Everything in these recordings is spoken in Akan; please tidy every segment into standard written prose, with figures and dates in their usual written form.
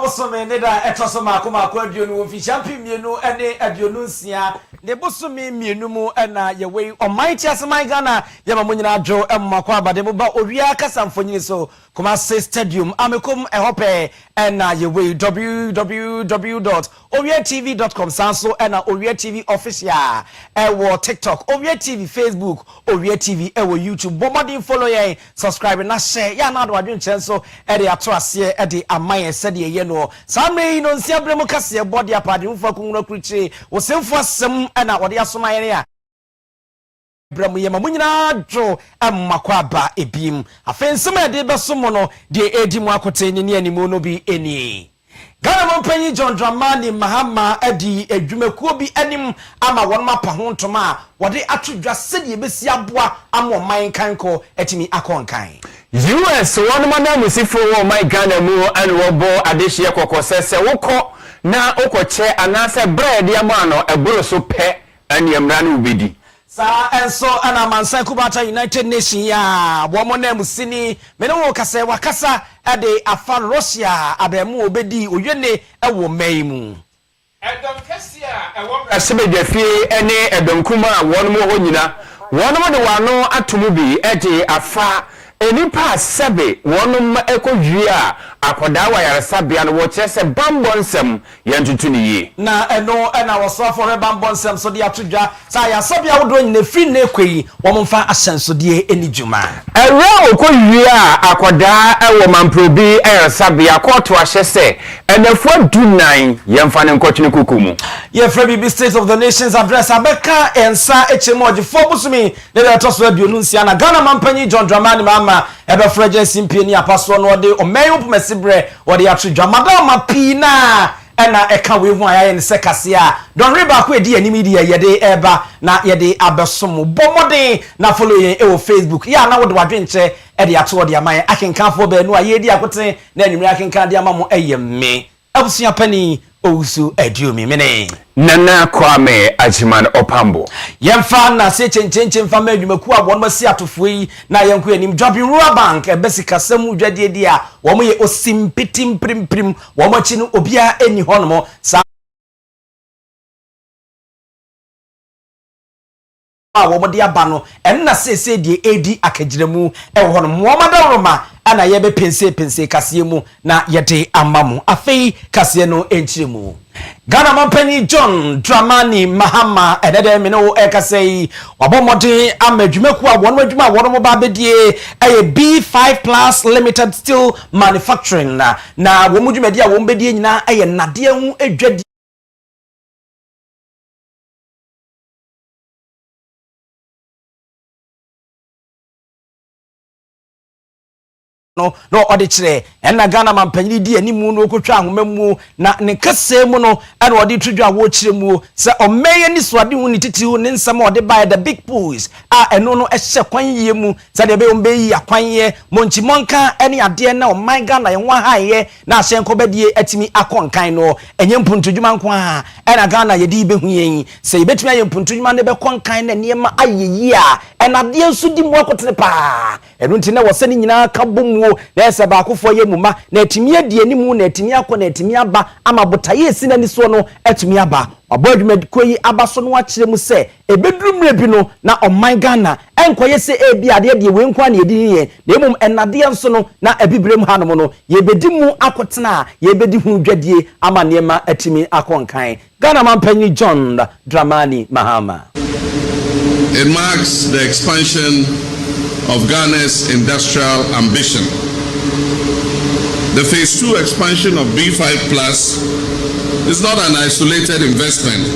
bosome ne da etoso mako aduonu wo fi champion mienu ene aduonu nsia ne bosome mienu mu na ye wei almighty asman Ghana ye ma munyina adwo mmako abade bo ba Owia Kaseɛ mfonyini so Kumasi Stadium amekom ehope na ye wei www.owiatv.com sanso na Owia TV official wo TikTok Owia TV Facebook Owia TV wo YouTube bomadi follow ye subscribe na share ya na adwo adwen so e de ato ase e de amaye se de ye no samre no nsia bremu Kaseɛ body apade mfa kunwura kurichi wo semfo asem na wo de asoma ye ya bremu ye mamunyina dwo mmako aba ebim afensem e de besomo no de edi mu akote ni animu no bi eni Ghana Mampanyi John Dramani Mahama adi edwumekuo bi anim ama won mapa ho ntoma wode atodwa sedi ebesi aboa ama man kanko etimi akonkan US won mana musifo wo my Ghana mu an wo bo adehye kokosese wokọ na okoche anase bread ya mano eburo so pe aniamra na ubedi sa enso ana mansan kubata United Nation ya womo na musini me no kasa wakasa ade afa Russia abemu obedi oyene ewo maimu Edom Kaseɛ ewo asebedafie ene edom kuma won mo ho nyina won mo de wano atomu bi ede afa enipa sebe wonum ekɔdwie akoda wa yaresabia no wo kyerɛ sɛ bambonsem yantutu ne yie na eno na wɔsɔfo re bambonsem so de atodwa sa yasabia wodo nyina firi na ekɔyi wɔmfa ahyɛnso de eni dwuma ɛwɛ okɔwie akoda ɛwɔ mamprobi yaresabia kɔto ahyɛ sɛ ɛnafo dunan yɛmfa ne nkɔtwene kokomu ye fra bibi State of the Nations address abeka ensa echemɔgye fobusumi ne de toso aduonu nsia na Ghana Mampanyi John Dramani Mahama ebe freje simpie ni apaso no de omeyo pomesibre wode atodwa madama pina ena eka we hu ayaye ne se Kaseɛ don riba ko edi animi di yede eba na yede abesom bomode na follow ye e Facebook ya na wode wadwenche e de ato wode amaye akenkanfo ba nu aye di akote na anwumre akenkan de amamo eyemme abusua pani Owusu Ediomi mene Nana Kwame Ajiman Opambo yemfa na se chenchenche mfa ma adwumaku a won masi atofo yi na yenko anim Jobi Rural Bank ebesi kasam dwade di a wo mo ye osimpitim primprim wo mo chi no obia eni hono sa wo mo de aba no enna sese die edi akagiremu e wo no mo madaroma ana ye be pense Kaseɛ mu na yede amamu afei Kaseɛ no enchiremu Ghana Mampanyi John Dramani Mahama edede me no ekasei wabomode amadwumaku a won adwuma won mo ba bedie eye B5 Plus Limited Steel Manufacturing na wo mudwumadi a won bedie nyina eye nade hu adwadi no odichere enna Ghana Mampanyi di animu no okotwa ahomammu na ne Kaseɛ mu no ena odi twodwa wo kyeremu se omeye ni soade hu ni titihu ne nsam odi by the big pools eno no ehye kwan yie mu se de be ombe yi akwan ye monchimonka ene ade na oman Ghana ye nwa haye na ahye nkobadie atimi akonkan no enye mpuntudwuma nko a ena Ghana ye di behu yen se yebetumi aye mpuntudwuma ne be konkan na niema ayeyi a ena de nso di mu akotene pa enu nti na wo se ni nyina ka bomu na ese ba akofo ye muma na etimi adi animu na etimi akọ na etimi aba ama botaye esi na ni so no etimi aba abodwumediko yi aba so no akire mu se ebedurumre bi no na oman Ghana enkoye se ebi ade de we nkwa na edi ye na emum enade nso no na ebibrem hanom no ye bedi mu akotena ye bedi hu dwadie ama niema etimi akonkan Ghana Mampanyi John Dramani Mahama. It marks the expansion of Ghana's industrial ambition. The Phase 2 expansion of B5 Plus is not an isolated investment.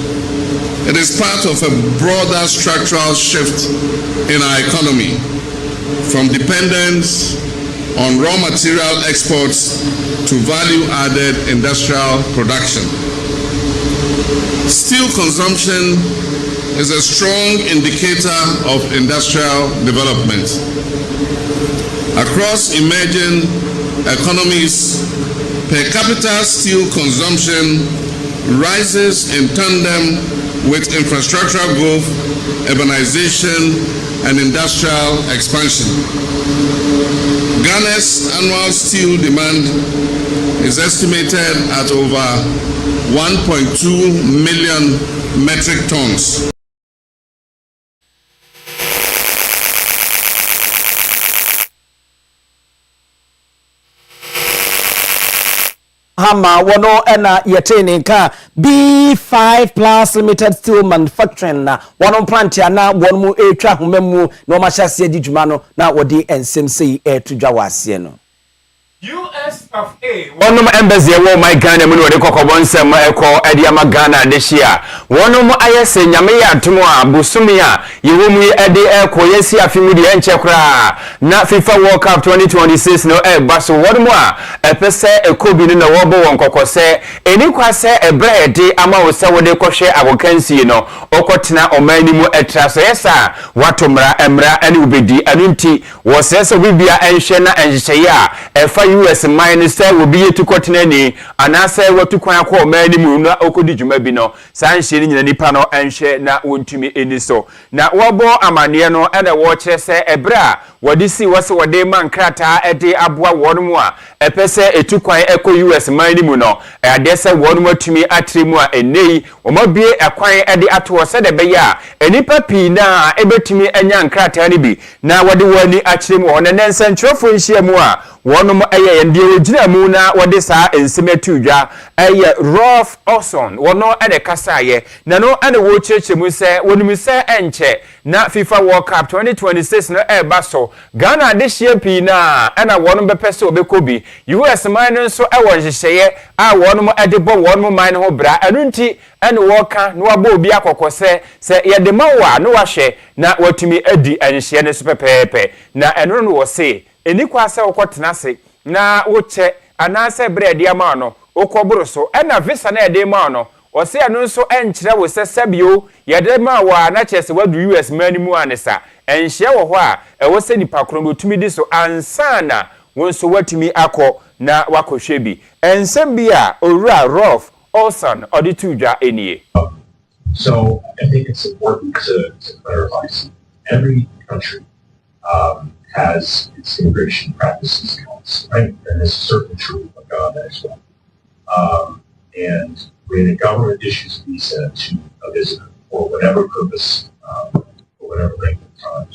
It is part of a broader structural shift in our economy, from dependence on raw material exports to value-added industrial production. Steel consumption is a strong indicator of industrial development. Across emerging economies, per capita steel consumption rises in tandem with infrastructural growth, urbanization, and industrial expansion. Ghana's annual steel demand is estimated at over 1.2 million metric tons. Hama wono ena yetene ka B5 Plus Limited Steel Manufacturing na wono plant ya na wono mu etwa homemu na o ma hyase di dwuma no na wodi ensem sei etudwa wase no US of A. One embassy wo my Ghana mu no de kokobon nsem eko ediama Ghana de hia. One mo ayese nyame ya tomo a busumi a yewo mu ede eko yesi afimi de enche kra na FIFA World Cup 2026 no baso one mo a epese ekobi no na wo bo won kokose eni kwase ebre ede ama wo se wo de kohwe abokansi no okotena omani mu etra so yesa watomra emra ani ubedi anunti wo sese bibia enhwe na enhye ya efa US minister will be to continue and I say what to call many moon okodi djuma bi no san hye ni nyina nipa no enhwe na wontumi eni so na wobo amane no e na wo kire se ebra wodi si wose wode man krata ede aboa wonmu a epese etukwan eko US mani mu no ade se wonmu atumi atremu a enei omabie ekwan ede ato se de be ya enipa pi na ebetumi anya nkrata ni bi na wode wani akiremu ono nensentrofo nhia mu a wonum eye ndie ogina mu na wode saa ensemetu dwa eye Rolf Olson wono ede kasaye na no ene wo cheche mu se wonum se enche na FIFA World Cup 2026 no eba so Ghana de hie na ena wonum bepese obekobi US man so ewo nhyehyeye a wonum ede bo wonum man ho bra anunti ene wo ka no abo obi akokose se ye de mawa no wahwe na watumi adi enhye ne so pepepe na eno no wo se eni kwase okotena se na woche anase bread ya ma no okoburu so ena visa na ede ma no o se anu nso enkyere wo se sabio ye de ma wa na chese wadu US mani mu anesa enhye wo ho a ewo se nipa kron otumi di so ansana wonso watumi akọ na wakohwe bi ensem bi a owura Rolf Olson oditudwa enie. So I think it's important to clarify something. Every country has its immigration practices and laws, right? And this is certainly true of Ghana as well. And when a government issues a visa to a visitor for whatever purpose, for whatever length of time,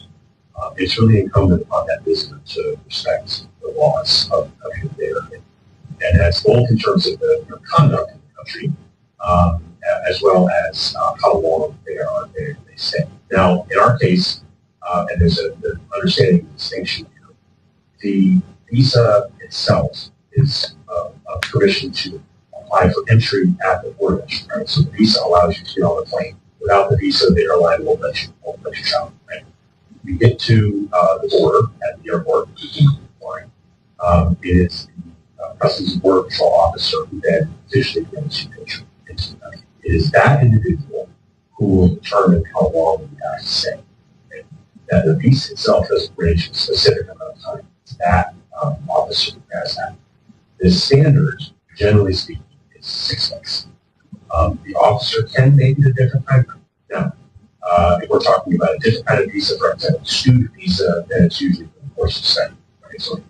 it's really incumbent upon that visitor to respect the laws of the country they are in. And that's both in terms of the conduct of the country, as well as how long they stay. Now, in our case, and there's the understanding of distinction here. The visa itself is a permission to apply for entry at the port of entry, right? So the visa allows you to get on the plane. Without the visa, the airline won't let you travel, right? You get to the border at the airport, it is the Customs and Border Patrol officer who then officially grants you entry into the country. It is that individual who will determine how long you have to stay. That the visa itself doesn't range a specific amount of time. It's that officer who has that. The standard, generally speaking, is 6 months. The officer can make it a different time frame. Now, if we're talking about a different kind of visa, for example, student visa, then it's usually for the course of study. Right? So,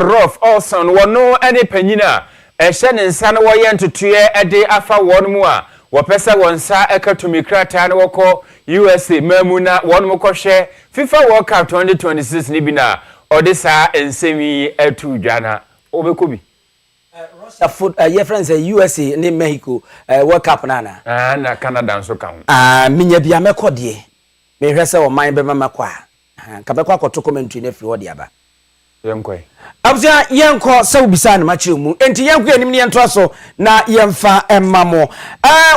Rolf Olson, wono any penina, a shen and san wayan to tear a day after 1 more. Wapesa wonsa ekatumi krata na woko USA memuna wonmo kohwe FIFA World Cup 2026 ni bina odisa ensemi etudwana obekobi Russia foot your friends USA ni Mexico World Cup nana na Canada nso ka ho minya bia mekode me hwese o man be mamakwa ka bekwa koto commentary na free odi aba yenkoi abia yenko saw bisa na machi mu enti yenko anim ne yento aso na yemfa emmamo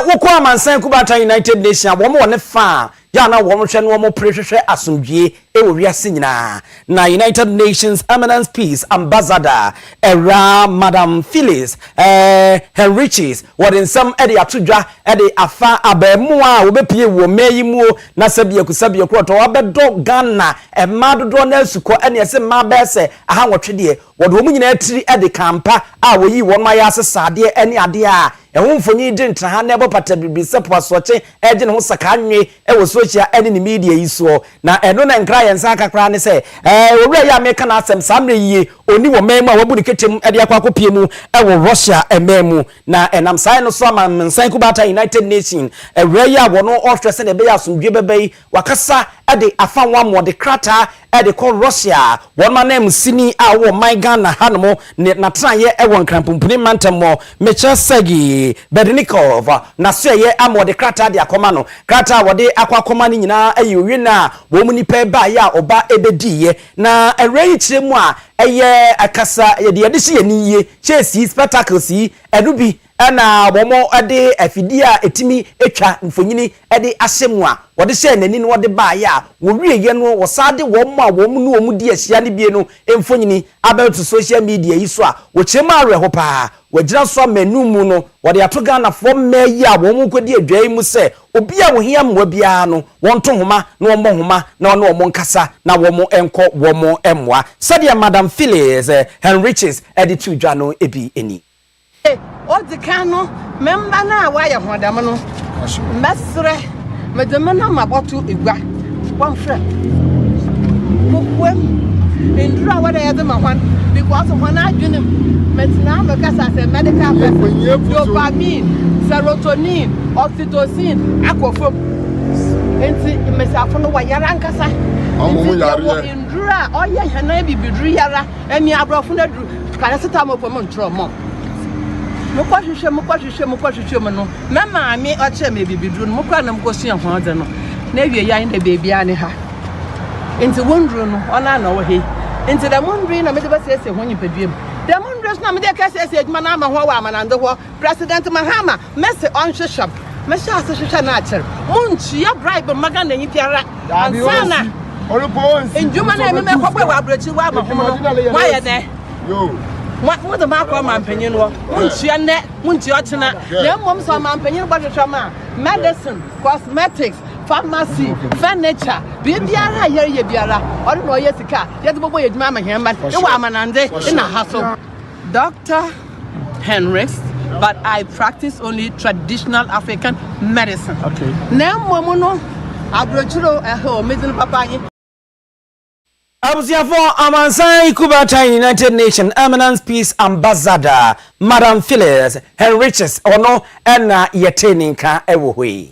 woko amansan kubata United Nations wo mo ne fa ya na wo mo hwe no mo prehwehwe asomdwie ewo wiase nyina na United Nations Eminence Peace Ambassador era Madam Phyllis Henriches wodin some ede atodwa ede afa abemu a wo bepie wo meyi mu na sabia kusabia kroto wabedo Ghana emadodo na asuko ene ese ma bese aha wotwe de wodo mu nyina atiri ede kampa a woyi won ma ya asesade ene ade a ɛho mfonyi di ntra na ɛbɔ pata bibi sɛ poasoche ɛgye ne ho saka nwe ɛwɔ social ɛne ne media yi so na ɛno na nkra yɛn sa kakra ne sɛ owura ya meka na asɛm samre yie oni wɔ mɛm a wabu ne ketem ɛde akwa akopie mu ɛwɔ Russia ɛmɛmu na ɛnam sai no so ama mensan kubata United Nations ɛwura ya wɔ no ɔhwɛ sɛ ne bɛyɛ asomdwe bɛbɛyi wakasa ɛde afa nwa de krata ɛde kɔ Russia wɔn ma nam sini a wɔ Ghana hanomo na traye ɛwɔ nkrampumpuni mantamo mecha sagi Bednikov na so ye amode krata de akoma no krata wode akwa ni nyina ayi owi na wo mu nipa ba ya oba ebediye na ɛrɛ kyire mu a ɛyɛ akasa ye si ye niye chesi spectacles yi ɛdubi ɛna wɔn ɛde afidi a etimi etwa mfonyini ɛde ahyemu a wɔde hyɛ nani no wɔde ba ya wo wie ye no wɔsade wɔn a wɔn no wɔn di ahyia ne bie no mfonyini abɛto social media yi so a wɔkyema awerɛ ho paa wɔgyina so amanu mu no wɔde ato Ghana fo mɛyi a wɔn kodi adwai mu sɛ obi a wohia mmoa bia no wɔn to homa na wɔn bɔ homa na wɔn nkasa na wɔn ɛnkɔ wɔn ɛmmoa sɛdeɛ Madam Phyllis Henriches ɛde tu dwa no ebi eni Odi kano memba na wayɛ hodam no mesre medem na maboto igwa wonhwɛ kokwem ndura wada yɛ de ma hwan because hwan adwenem metina mekasa sɛ medical dopamine serotonin oxytocin akofom enti mesafo no wayara nkasa ndura ɔyɛ hana bibiduru yara emi abrɔfo na duru paracetamol pom ntromo mukɔhwehwɛ no mama me ɔkyɛ me bibiduru no mukɔ na mukɔsua ho ade no na wie yan na beebi ane ha enti wonduru no ɔna na wɔ he enti da monduru na me de bɛsɛsɛ ho nyipaduam da monduru na me de kɛsɛsɛ adwuma na ama ho wa amanande ho President Mahama mese ɔnhwehwɛ me hyɛ asehwehwɛ na akyere montua bribe maga na nyipiara ansana ndwuma na me mekɔbɔ wa abrɛkyi wa ama ho no wayɛ dɛ yo what the mark of my opinion was Munchiana, the moms of my opinion about the trauma, medicine, cosmetics, pharmacy, furniture, Bibiara, Yebiara, or no Yesica, yet the boy is Mamma Hammer, you are Manande in a hustle. Dr. Henrys, but I practice only traditional African medicine. Okay. Now, Momono, Abrochuro, a home, Middle Papa. Abusiafo Amansai Kubata United Nations Eminence Peace Ambassador Madam Phyllis Henriches ono ena yeteninka ewohwe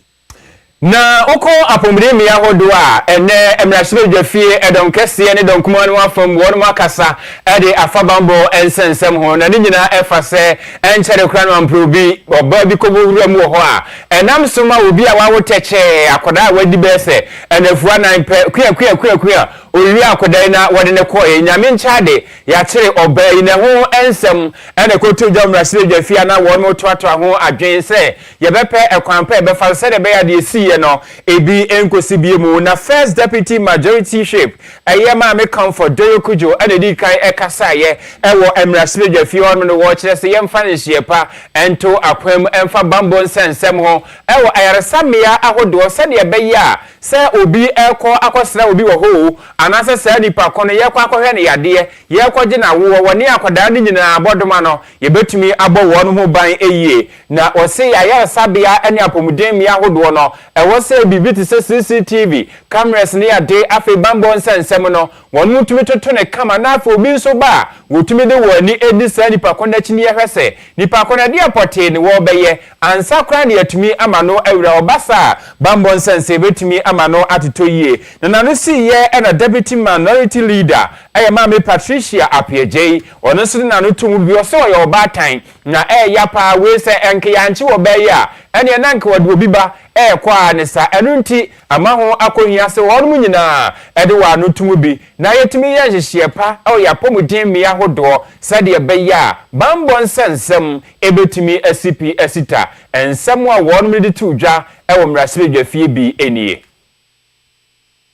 na oko apomremi ahodo a ene emrasebe dwafie edon kese ne don kuma no afam won akasa ede afabambo ensensem ho na ne nyina efa se enchere kra no amprobi oba bi ko bowura mu ho a enam soma obi a wawo teche akoda a wadi bese enafua nan kwa owi akoda na wode ne ko nyame nchade ya kire oba yi ne ho ensem ene ko to dwamrasebe dwafie na won mo toato ho adwen se ye bepe ekwanpa e befa se de be ya de si no ebi enkosi biemu na first deputy majority shape ayema me comfort doyokujo anedi kai ekasa ye ewo emrasebe dwafie on no wo kire se yemfa ne hiepa ento akwam emfa bambon sensem ho ewo ayaresamea ahodo se de be ya se obi ekọ akosra obi wo ho anase se nipa kono ye kwa akohwe ne yade ye koje na wo woni akoda ne nyina abodoma no ye betumi abo won ho ban eyie na o se ayaresabea ene apomudem ya ahodo no ewo se bibiti se CCTV cameras ne yade afi bambon sensem no won mutumi toto ne kama na afi obi nso ba wotumi de woni edi se nipa kono akini ye hwese nipa kono de apote ne wo beye ansa kra ne yatumi amano awura obasa bambon sense betumi amano atitoyie na no si ye ena deputy minority leader ayema me Patricia Apiejei ono so na no tumu bi o so ye obatan na ya pa we se enke yanchi wo beye a ene na nke wode obi ba kwa ne sa enu nti ama ho akohia se won mu nyina ede wa no tumu bi na yetumi ye hyehye pa o ya pomuden mi ahodo sade beye a bambon sensem ebetumi asipi asita ensem a won mu de tudwa e wo mrasebe dwafie bi enie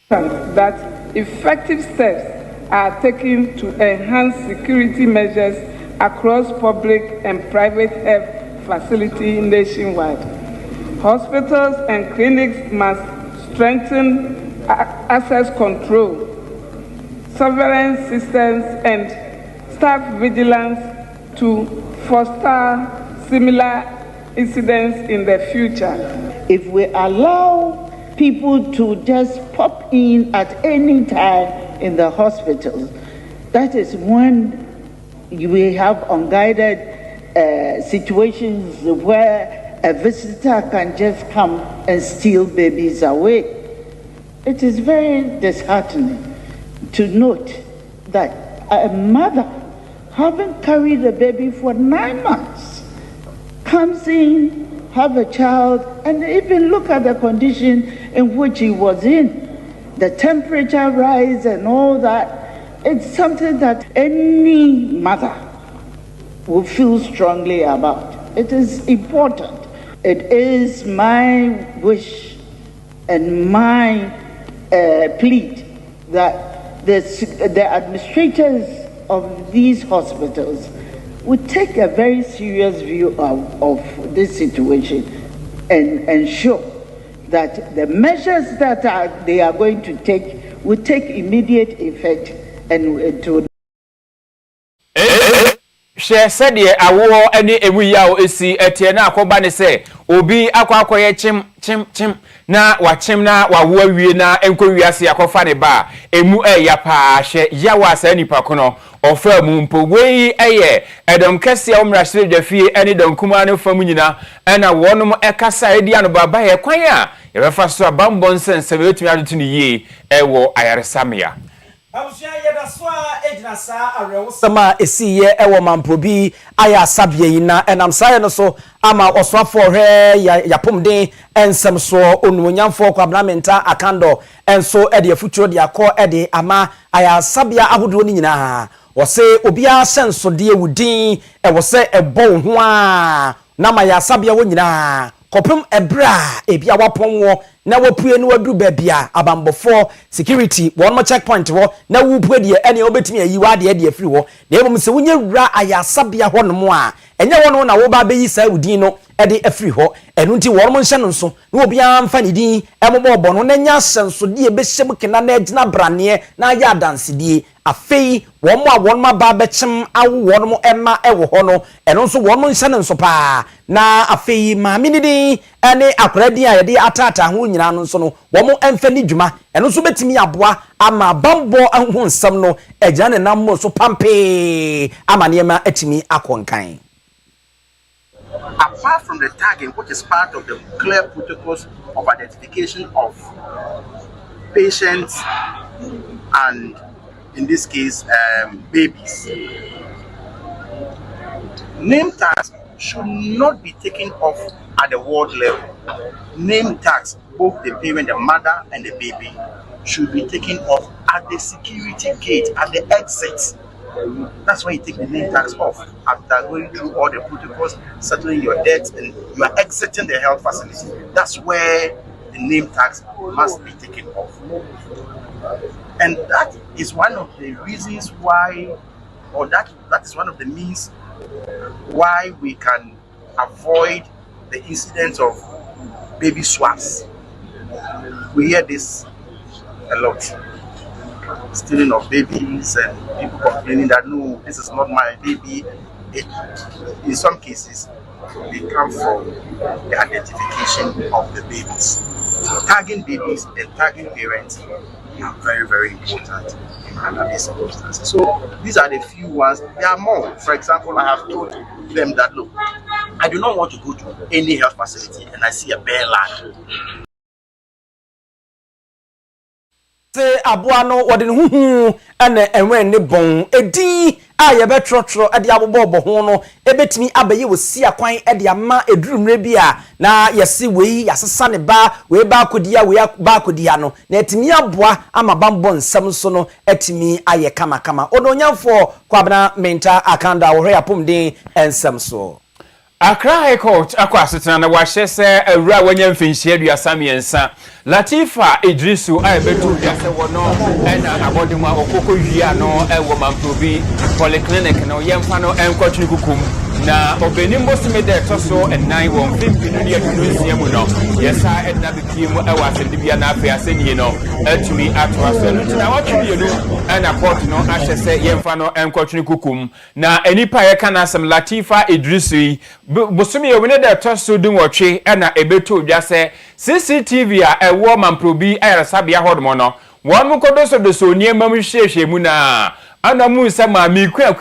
that effective steps are taken to enhance security measures across public and private health facilities nationwide. Hospitals and clinics must strengthen access control, surveillance systems, and staff vigilance to foster similar incidents in the future. If we allow people to just pop in at any time in the hospitals, that is when we have unguided situations where a visitor can just come and steal babies away. It is very disheartening to note that a mother, having carried a baby for 9 months, comes in, have a child, and even look at the condition in which he was in, the temperature rise and all that. It's something that any mother will feel strongly about. It is important. It is my wish and my plea that the administrators of these hospitals would take a very serious view of this situation and ensure that the measures that they are going to take will take immediate effect and to She said ye awo any emu ya o esi etie na akoba ne se obi akwakoye chim na wachim na wawo awie na enko wiase akofa ne ba emu ya pa hye yawa sa nipa kono ofa mu mpogwei eye edom kase a umra hye dwafie eni dom kuma ne famu nyina ena wonom ekasa edi ano baba ye kwan a ye befa so abambon sense betumi adoto ne yie ewo ayaresamia. Abusia yeda so ejina sa arewosama esiye ewo mamprobi aya sabie yina enam saye no so ama oswafo hwe yapomden ensem so onwonyamfo kwabnamenta akando enso ede afuturo de akọ ede ama aya sabia abodo ni nyina wose obia senso de ewudin ewose ebo ho a na ma ya sabia wo nyina kopem ebra ebia waponwo na wapue no wadu babia abambofo security one checkpoint wo na wupue de ene obetimi ayiwa de afiri wo na ebom se wonye wura ayasabia honom a enye wono na wo ba beyi sa udin no ede afiri ho enu nti wormo nhye no so na obia mfa ne din emobo no na nya senso de ebehyem kena na agina brane na ya dansidi afei womo a wonma ba bechem awo wono ema ewo ho no enu nso wormo nhye no so pa na afei ma minidi ene akradi a yede atata ho nyina no nso no womo emfa ni dwuma enu nso betimi aboa ama bambo ahu nsam no agina ne nam so pampe ama ne ma atimi akonkan. Apart from the tagging, which is part of the clear protocols of identification of patients and, in this case, babies, name tags should not be taken off at the ward level. Name tags, both the parent, the mother, and the baby, should be taken off at the security gate, at the exit. That's why you take the name tags off after going through all the protocols, settling your debts, and you are exiting the health facility. That's where the name tags must be taken off. And that is one of the reasons why, or that is one of the means why we can avoid the incidents of baby swaps. We hear this a lot. Stealing of babies and people complaining that no, this is not my baby. In some cases, they come from the identification of the babies. So tagging babies and tagging parents are very, very important in under these circumstances. So these are the few ones. There are more. For example, I have told them that look, I do not want to go to any health facility and I see a bare land. Se aboa no wode ne huhu ene enwen ne bon edi a ye betrotro ade abobo ho no ebetimi abaye wosi akwan ede ama edurumre bia na yesi wei yasesa ne ba wei ba kodia wei ba kodia no na etimi aboa ama bambo nsam so no etimi aye kama odonyamfo kwabna menta akanda wo hwe apomden ensam so. Accra High Court akwasetena na wahye se awura wanya mfinhie aduasa miensa Latifa Idrisu ayebetu yase wono ena abodimwa okoko hia no ewo mamprobi polyclinic no yemfa no enkotwe kukum na obenim bosome de toso ennan won fimpinu ne adununsia mu no yesa edna bepie mu ewa asende bia na afa asenie no atumi atwa so no tina watwe no na court no ahye se yemfa no enkotwene kukum na enipa ye kana asem Latifa Idrisi bosome ye wene de toso dun wotwe na ebeto dwa se CCTV a ewo mamprobi ayarasabia hodmo no won mu kodoso de so niema mu hwehwe mu na ana mu se ma mi kwa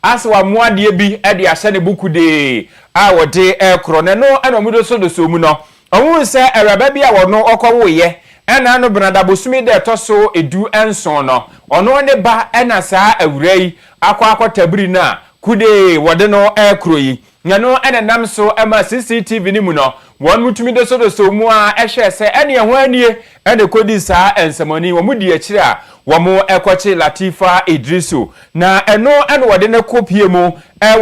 aswa muade bi e de ahye ne buku de a wode ekro ne no ana mu doso de so mu no owu se eraba bi a wono okowoye ena no brada bosumi de toso edu enson no ono ne ba ena saa awurai akwa tabiri na kude wode no ekro yi nyano ena nam so ema CCTV ni mu no won mutumi de so mu a ehwe se ene ho anie ene kodi saa ensemoni wo mu di akire a wo mu ekoche Latifa Idrisu na eno ene wode ne kopie mu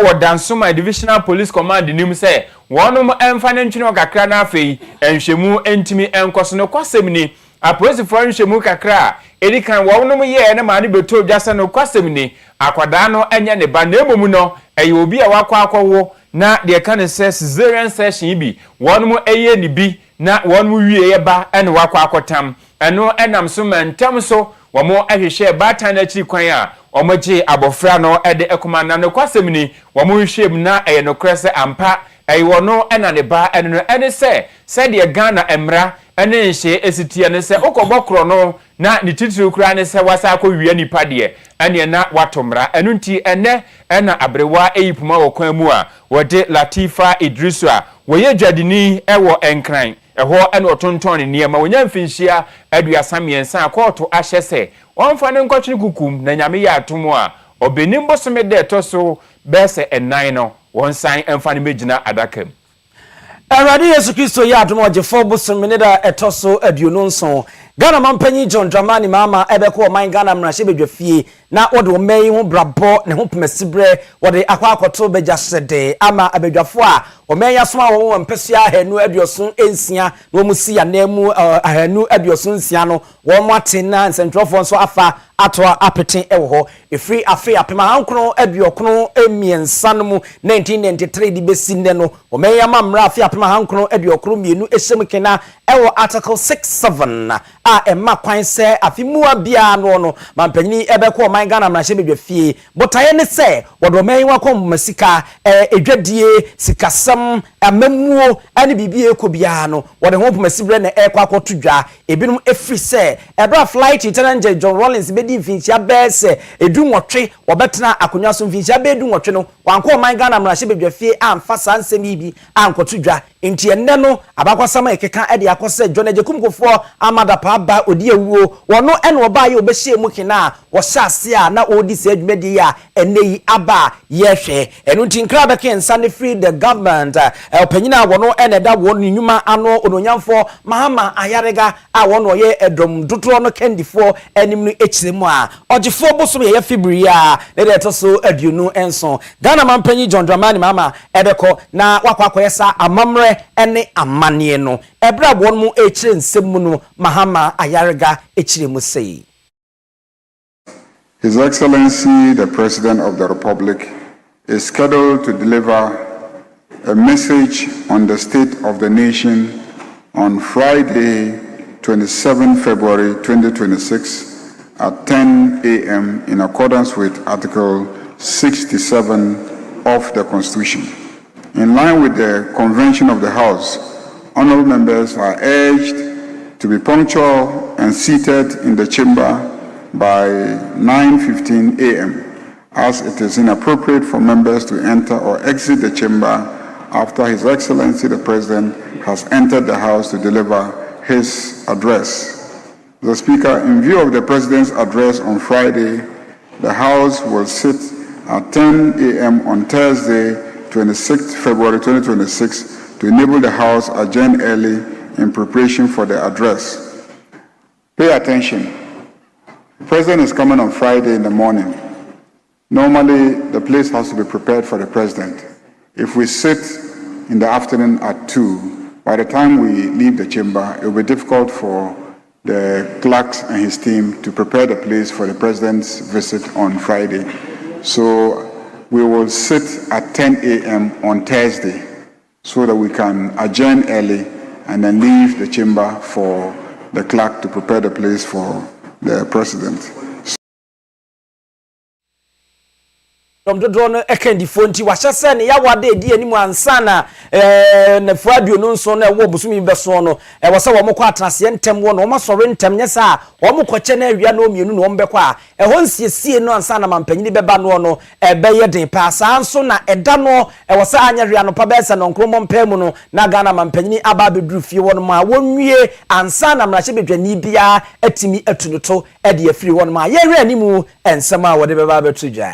wo Dansoma Divisional Police Command nim se wonum emfa ne ntwene kakra na afei enhwemu entimi enkoso no kwasem ni apolice for enhwemu kakra edikan wonum ye ne ma ne beto dwase no kwasem ni akwada no enye ne ba na emomu no eye obi a wakwa akwowo na de kan se cesarean section bi wonum eye ni bi na wonum wie ye ba ene wakwa akotam eno enam so mantem so womo ahwehwe batan na chi kwan a omoje abofra no ede ekoma na no kwasem ni womo hwehwem na eye no krese ampa eye wono ena ne ba ene no ene se de Ghana emra ene nhye esitie ne se okobokro no na ni titiri kura ne se wasa akɔwie nipa de ene na watomra enu nti ene ena abrewa eyipuma wɔ kwan mu a wɔde Latifa Idrisu a wɔyɛ dwadini ɛwɔ enkran ɛhɔ ene otonton ne niema wonya mfinhyia aduasa miensa akɔɔto ahyɛ se wɔmfa ne nkɔtwene kukum na nyame yɛ atomo a obenim bosome de toso bɛsɛ ennan no wɔnsan emfa ne megina adakam Awurade Yesu Kristo ya adom ogefo bosome ne da etoso aduonu nson Ghana mampanyi John Dramani mama ebeko oman Ghana mrahye bedwafie na wode o mayi ho brabo ne ho pemasibre wode akwa akoto beja sede ama abedwafo a o mayi asoma wo mpesua ahanu aduosun ensia no musi ya namu ahanu aduosun ensia no wo mo atena nsentrofo nso afa atoa apeten ewo efri afi apema hankro aduokono emiensa no mu 1993 di besi ne no o mayi amamra afi apema hankro aduokro mienu ehyem kena ewo article 67 a emma kwan se afimua bia no mampanyini ebeko o man Ghana mrahye bedwafie botaye ne se wodo man wakom masika edwadie sikasam amamuo ane bibie ekobia no wode ho pomasibre na ekwa akotodwa ebinum efri se ebra flight lieutenant John Rollins bedi mfinchia bese edu nwotwe wobetena akonwa so mfinchia be edu nwotwe no wanko o man Ghana mrahye bedwafie amfa sansem ibi ankotodwa enti enne no abakwasama ekeka ede akose John Ejekumkofo amadapa ba odi ewuo wono ene oba ye obehye mu kina wo hyase a na odi se adwumadi ya eneyi aba yehwe enu tinkra beke nsane free the government opanyina wono ene da wo nyuma ano ononyamfo mahama ayarega a wono ye edom dotoro no kandifo enim no echiremu a ogefo bosom ye February a ne de toso aduonu enson Ghana mampanyi John Dramani mama ebeko na wakwakoyesa amamre ene amane no ebra won mu echire nsemu no mahama ayarega echiremu sei. His Excellency, the President of the Republic, is scheduled to deliver a message on the state of the nation on Friday, 27 February 2026 at 10 a.m. in accordance with Article 67 of the Constitution. In line with the convention of the House, honorable members are urged to be punctual and seated in the chamber by 9:15 a.m. as it is inappropriate for members to enter or exit the chamber after His Excellency the President has entered the House to deliver his address. The Speaker, in view of the President's address on Friday, the House will sit at 10 a.m. on Thursday, 26 February 2026 to enable the House adjourn early in preparation for the address. Pay attention. The President is coming on Friday in the morning. Normally, the place has to be prepared for the President. If we sit in the afternoon at 2, by the time we leave the chamber, it will be difficult for the clerks and his team to prepare the place for the President's visit on Friday. So we will sit at 10 a.m. on Thursday so that we can adjourn early and then leave the chamber for the clerk to prepare the place for the president. Dodo ekendi fonti wahye ne yawade edi animu ansana na fradio no nso na wo busumi beso no wo se wo mokọ atrase ntem wo no wo masore ntem nyesa wo mokọche na awia na omienu no mbekọ a ho nsiesie no ansana mampanyini beba no no ebeye den pa sa nso na eda no wo se anya hwia no pa besa no nkromo mpamu no na Ghana mampanyini aba beduru fie wo no ma wonwie ansana mrahye bedwani bia atimi atunuto ede afiri wo no ma ye hwia animu ensema wo de beba betudwa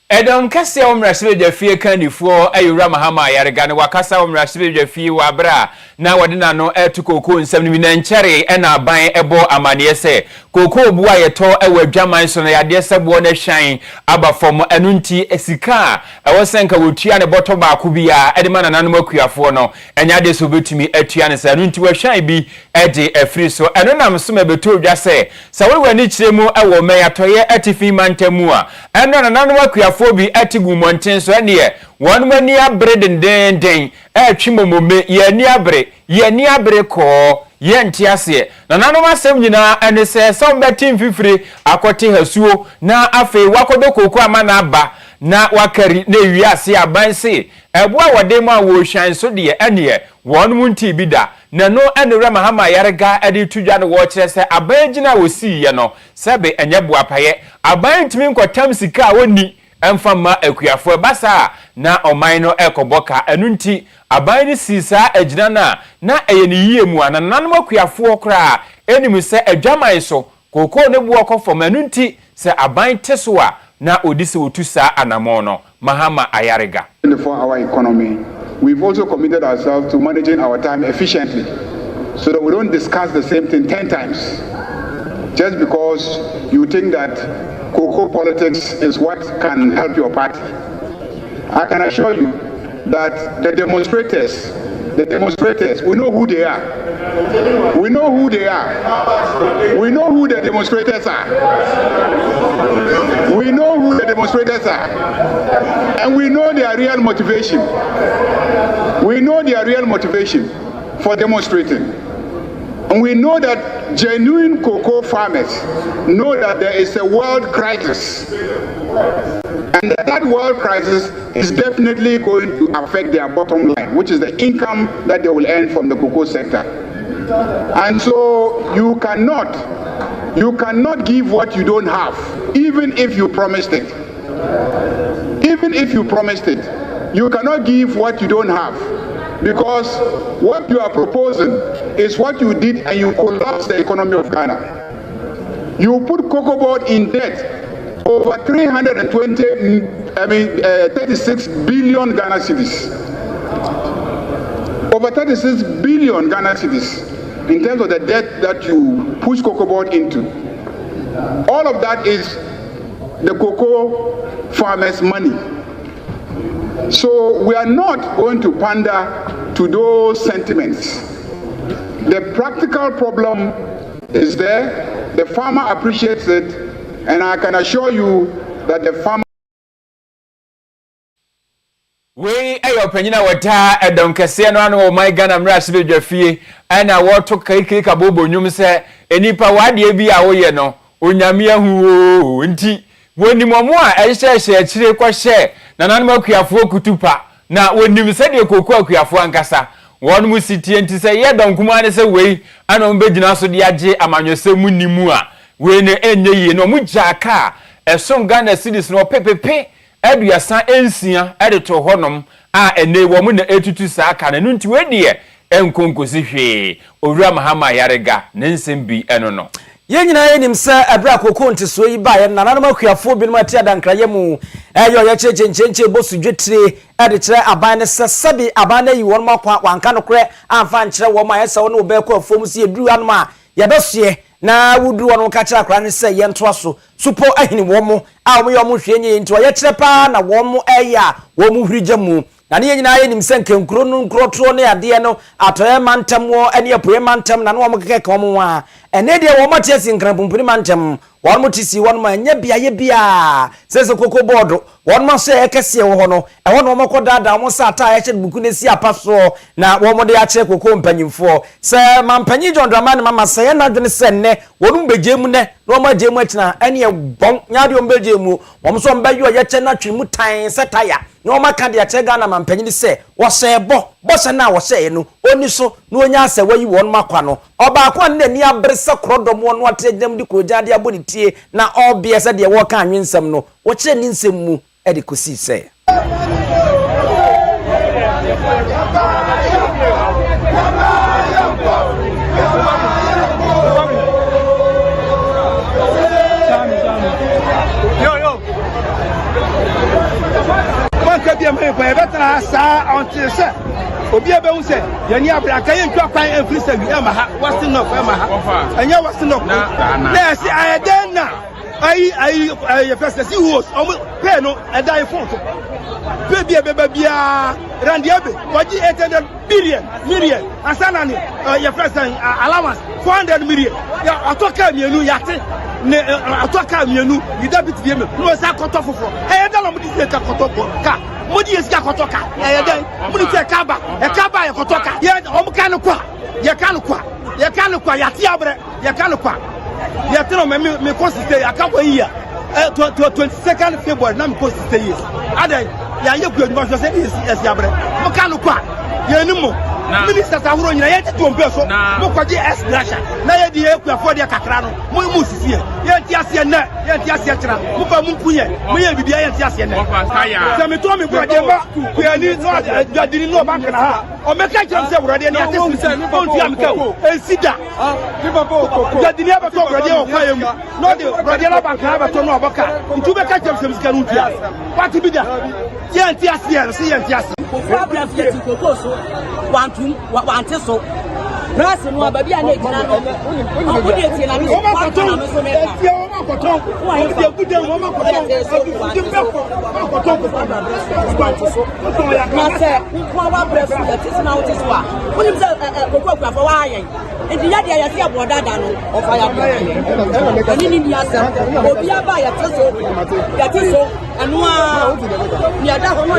Edom kase omrasebe jafie kanifo ayura mahama yarega ne wakasa omrasebe jafie wabra na wadina no etukoko nsam ni na nkyere ena aban ebo amane se koko buwa yeto ewadwaman so na yade sebo na hwan abafom enunti esika ewosenka wotua ne boto ba ko bia edema nananum akuafo no enyade so betumi atua ne se enunti wahwan bi ede afri so enonam so mebeto odwase sa wewani kiremu ewo meyatoye atifi mantamu a eno nananum akuafo fobi atigu monten so ene won mani abre den twimomome ye ni abre ko ye ntiase na nanom asem nyina ene se sombetim fifiri akote hasuo na afi wakodo koku ama na aba na wakari na wiase abanse eboa wodem a wo hwan so de ene won munti bida na no enura mahama yarega ade tudwa no wo kire se aban gina wosi ye no sebe enye boapaye aban timi nkotam sika woni emfama akuafo basa na oman no ekoboka enunti aban ni sisa agina na eye ni yiemu anananum akuafo kra enimu se adwaman so koko ne buo kofom enunti se aban tesoa na odise otusa anamo no mahama ayarega. For our economy, we've also committed ourselves to managing our time efficiently so that we don't discuss the same thing 10 times just because you think that cocoa politics is what can help your party. I can assure you that the demonstrators, we know who they are. We know who they are. We know who the demonstrators are. We know who the demonstrators are. And we know their real motivation. We know their real motivation for demonstrating. And we know that genuine cocoa farmers know that there is a world crisis. And that world crisis is definitely going to affect their bottom line, which is the income that they will earn from the cocoa sector. And so you cannot give what you don't have, even if you promised it. Even if you promised it, you cannot give what you don't have. Because what you are proposing is what you did and you collapsed the economy of Ghana. You put cocoa board in debt over 36 billion Ghana cedis. Over 36 billion Ghana cedis in terms of the debt that you push cocoa board into. All of that is the cocoa farmers' money. So we are not going to pander to those sentiments. The practical problem is there. The farmer appreciates it, and I can assure you that the farmer. We ayo penyina wata Edom Kaseɛ no anu my Ghana mrasbe dwafie ana woto kaikai kabobo nyum se enipa wade bi a woye no onyame ahu nti wonimomo a ɛhyehyɛ akyire kwahye nananum akuafo kutupa na wonim se de koku akuafo ankasa won mu sitie nti se ye donkuma ne se wei ana mbegina so de age amanwese mu nimu a we ne enye yi no mu jaka ɛsom Ghana cedis no pepepe aduasa ensia edito honom a ene wo mu na etutu saa ka na nti we de enkonkosi hwe owura mahama yarega ne nsem bi eno no ye nyina yenim se abra kokon nteso yi ba ye nananum akuafo bi no atia dankraye mu eyo ye chechenchenche bosu dwetire ede kire aban ne sesabi aban na yi won makwa wanka no kre amfa nkire wo ma ye se wo no be kwa fom si eduru anu a ye besoe na wuduru won ka kire akra ne se ye nto aso supo ahini wo mu a wo yo mu hwe nye nti ye kire pa na wo mu eya wo mu hwirija mu na ne nyina yenim se nkenkro no nkrotro ne ade no atoye mantam wo ene apoye mantam na no wo mkeke wo mu a ene de wo matiasi nkrampumpuni mantam won mo tisi won ma nya biaye bia se koko board won mo se ekese wo ho no e ho no mo kodada mo sa ata ya che buku ne si apa so na wo mo de ya che koko mpanyimfo se mampanyi John Dramani mama se na dwene se ne wonu begemu ne no ma jemu atina ene e bon nya de o begemu wo mo so mbayo ya che na twemu tan se taya no ma ka de ya che Ghana mampanyi se wo se bo se na wo se no oni so no onya se wayi won makwa no oba akwa ne ni abrese krodom won atedem di koja de aboni tie na obie se de wo ka anwensem no wo che ni nsem mu e de kosi se Bia me pa betra sa until say obi ebe hu say yani abra kan yen twa kwan every say we ma ha wasting no fa ma ha anya wasting no na si ayeden na ai first see host pay no e dai phone to pay bia bia randiabe waji 800 million asana ni your first allowance 400 million ya atoka mienu yate ne atoka mienu idabit bia me no sa koto fofo ayeden na mo di se ka koto ka modi esika kotoka den mudi te kaba e kotoka ye o kan kwa ya ti abre ye kan kwa ye tino me consiste akabo yiya 22nd February na me consiste yes adan ya ye ku eduma so se esi abre mo kan kwa ye ni mo minister sahuro nyina ye ti ombe so mo kwaje s grasha na ye di e ku afọ de kakra no mo mu sisi ye ti ase na ye ti ase kira mo ba mu kunye mo ye bibia ye ti ase na se me to me kwaje ba ku ya ni so adini no ba kana ha o me ka kire se wurade na ate sisi on ti am ka ensida ti babo adini ba to wurade o kwa yemu no de wurade na ba kana ba to no oboka ntu be ka kire se sika no ntia kwati bi da ye ti ase se ye ti ase problem fit to go so want so press no ba bia na ejina no o bodi eti na mi so pa na so me e o ma koton o e gude o ma koton e na se ko wa press e ti na o ti so a oni bi se kokko kwa fa wa ayen enti ya dia ya se aboda da no o fa ya bo ani ni ya se obi aba ya ti so anu a ni ada ho no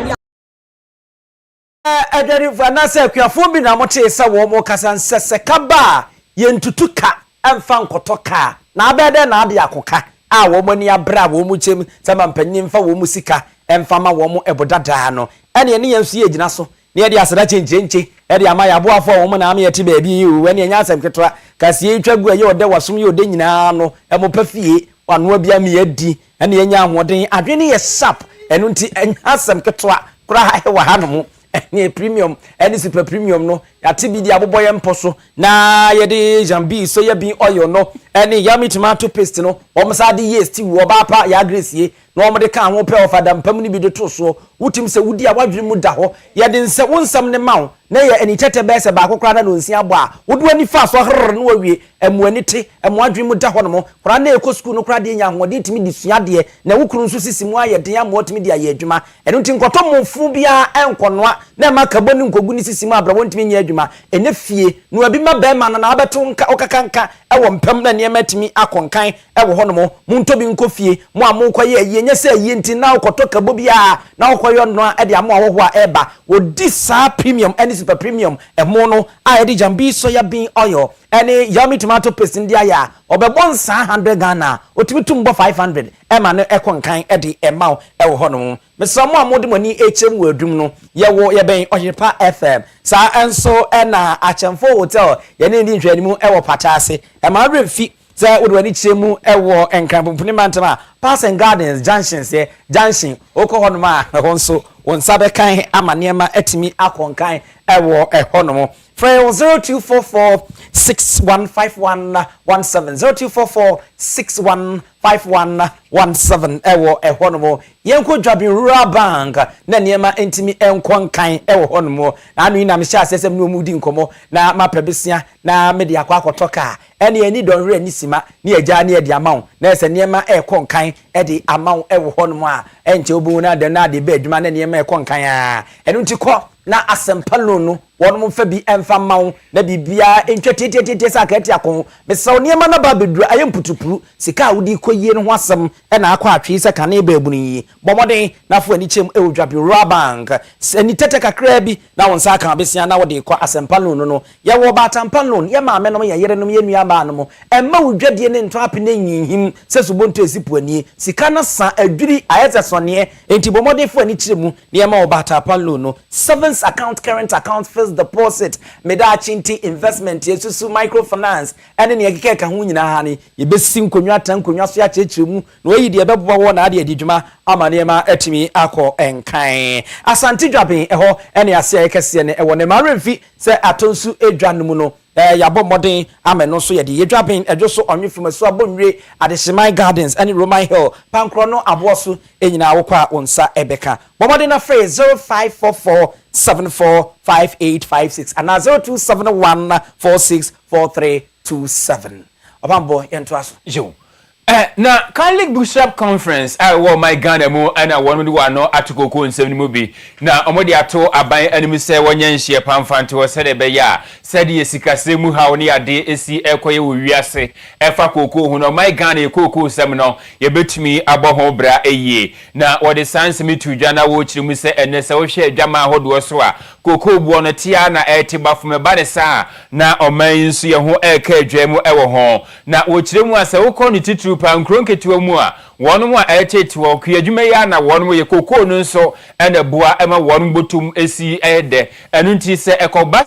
ederi fana se akuafo bi na mote se wo mo kasa nsese kaba yentutuka emfa nkotoka na abede na ade akoka a wo mo ni abra wo mo chem se mampanyin fa wo mo sika emfa ma wo mo ebodada no ene ne yensu ye gina so ne ye de asada chenche ede ama ya boafo wo mo na am ye te ba bi wu ene nya asem ketwa kase ye twagu ye ode wasom ye ode nyina no e mo pafie wano bia me adi ene ye nya ahoden adwene ye sap eno nti enya asem ketwa kura wa hanom any premium any super premium no yati bi di aboboye mposo na ye de jambi so ye bi oil no any yummy tomato paste no o msa de yeast wo ba pa ya grace no mo de kan ho pe ofada mpam ni bi de to so wutim se wudi a wadwe mu da ho ye de nse wonsam ne mawo na ye ani tete be se ba kokra na no nsia bo a wodu ani fa so hrr no wawie emu ani te emu adwe mu da ho no mo kra na ekɔ school no kra de nya ho de timi di sua de na wukuru nso sisi mu aye de amo timi de aye adwuma eno nti nkoto mofu bia enkonoa na makabo ni nkogu ni sisi mu abra wontimi nya adwuma ene fie no abi ma be ma na abeto nka okakanka ewo mpam na ne matimi akonkan ewo ho no mo muntobi nkofie mo amokoye aye nya se aye nti na okoto kabo bia na okoyo no e de amo awoho a eba odi sa premium any super premium emo no a edi jambi soya bean oil any yummy tomato paste ndi aya obebon 100 Ghana otimi tumbo 500 ema no ekonkan edi emao ewo ho no mesamo amode mani echem wadum no yewo ye ben oyepa FM sa enso ena achemfo hotel ye ne ndi nhwanimu ewo patase ema refi za wodwani chemu ewo enkrampuni mantama Pass and Gardens junction se junction okohono ma honso wonsabe kan amanema etimi akonkan ewo ehono Frey 0244 615117 0244 615117 ewo ehono yenko dwabin rural bank na niema entimi enkonkan ewo hono na anu ina mehya asesem no mudi nkomo na mapebesia na media kwa akotoka ene ani donre ani sima ni agya ne ade amaw na ese niema ekonkan ede amaw ewo hono a enche obu na de na de be adwuma na niema ekonkan a enu nti kɔ na asempalo no wɔn mo fa bi ɛmfa ma wo na bibia ntwa tietietie sa ka tia ko besaw niema na ba beduru aye mputupuru sika wodi koyie no ho asɛm ɛna akɔ atwe sɛ kane ba ebunu yi bɔmɔden na fo ani kyem ewdwa bi bank ani tete kakra bi na won sa ka besia na wode kɔ asempa loan no ye wo ba tampa loan ye ma menom ye yerenom ye nua ba no mo ɛma wodwadie ne nto ape na nyinhim sɛ subonto esipu ani sika na sa adwiri ayese sonne enti bɔmɔden fo ani kyeremu ne ye ma wo ba tampa loan no savings account current account fixed deposit meda chinti investment yesusu microfinance ene ne yekeke ka ho nyina ha ne ye besi nkonwa tan konwa so ya kyeremu na oyi de bebobo wo na ade adidwuma ama ne ma atimi akɔ enkan asante dwaben ɛhɔ ene ase ayekese ne ɛwɔ ne maremfi sɛ atonsu edwa no mu no yabo modern ameno so ye de yedwaben edwo so onwe from so abonwe adehimai gardens ene roman hill pankro no aboso enyina wo kwa onsa ebeka bomodern na phrase 0544745856 and 0271464327 obambo yento aso yo na Catholic Bishop Conference wo my Ghana mu ana wonu de wano atokoko nsem ni mu bi na omodi ato aban anim se wonya nhie pamfante wo se de be ya se de sikase mu ha woni ade esi ekoye wo wiase efa koko hu no my Ghana ekoko sem no ye betumi abo ho bra eye na wo de sanse mitu dwa na wo kiri mu se ene se wo hwe adwama ahodo so a koko buo no tia na eti bafume ba de sa na oman nsu ye ho eka adwa mu ewo ho na wo kiri mu ase wo kɔ ni titru pankron ketewa mu a wono mu a ɛkyetiwa kuyadwuma ya na wono mu ye kokoo no nso ɛna bua ɛma wono botum esi ɛde ɛno nti sɛ ɛkɔba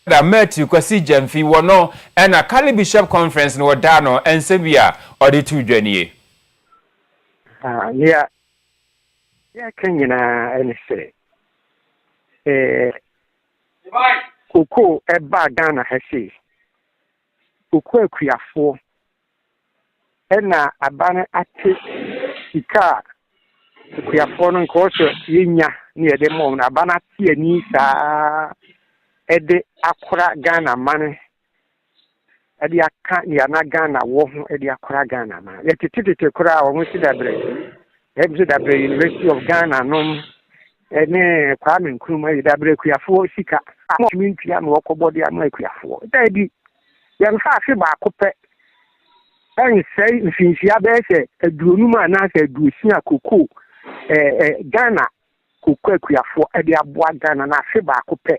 da Matthew kwasi jamfi wono ena Catholic Bishop Conference no dano ensebia odi tu dwanie ya kenyina ense koko eba Ghana hasi koko akuafo ena abane ate sika akuafo no nkoso yenya ne yede mom na abana tie ni sa ede akora Ghana mane ede aka ya na Ghana wo ho ede akora Ghana ma ya tititete kora wo si dabre University of Ghana no ene Kwame Nkrumah yi dabre kuafo sika mintua no wokobode ama kuafo dai ya mfa afi ba akopɛ en sei mfinfia be se aduonum ana se aduosia koko Ghana koko kuafo ede aboa Ghana na afi ba akopɛ